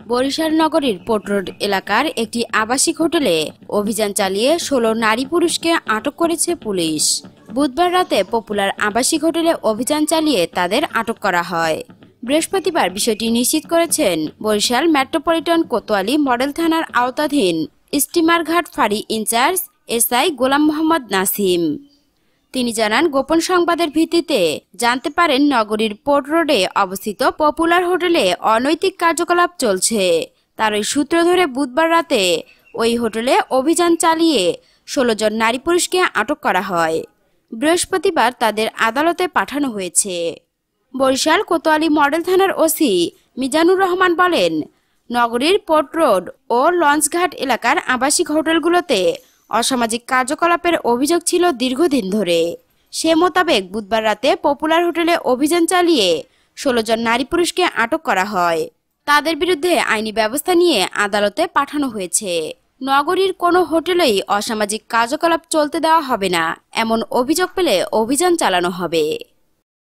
বরিশাল নগরীর port road এলাকার একটি আবাসিক হোটেলে অভিযান চালিয়ে ১৬ নারী পুরুষকে আটক করেছে পুলিশ। বুধবার রাতে পপুলার আবাসিক হোটেলে অভিযান চালিয়ে তাদের আটক করা হয়। বৃহস্পতিবার বিষয়টি নিশ্চিত করেছেন বরিশাল মেট্রোপলিটন কোতোয়ালি মডেল থানার আওতাধীন স্টিমারঘাট ফাঁড়ি ইনচার্জ এসআই গোলাম মোহাম্মদ নাসিম। তিনি জানান, গোপন সংবাদের ভিত্তিতে জানতে পারেন নগরীর পোর্ট রোডে অবস্থিত পপুলার হোটেলে অনৈতিক কার্যকলাপ চলছে। তার ওই সূত্র ধরে বুধবার রাতে ওই হোটেলে অভিযান চালিয়ে ১৬ জন নারী পুরুষকে আটক করা হয়। বৃহস্পতিবার তাদের আদালতে পাঠানো হয়েছে। বরিশাল কোতোয়ালি মডেল থানার ওসি মিজানুর রহমান বলেন, নগরীর পোর্ট রোড ও লঞ্চঘাট এলাকার আবাসিক হোটেলগুলোতে অসামাজিক কার্যকলাপের অভিযোগ ছিল দীর্ঘদিন ধরে। সে মোতাবেক বুধবার রাতে পপুলার হোটেলে অভিযান চালিয়ে ১৬ জন নারী পুরুষকে আটক করা হয়। তাদের বিরুদ্ধে আইনি ব্যবস্থা নিয়ে আদালতে পাঠানো হয়েছে। নগরীর কোনো হোটেলেই অসামাজিক কার্যকলাপ চলতে দেওয়া হবে না, এমন অভিযোগ পেলে অভিযান চালানো হবে।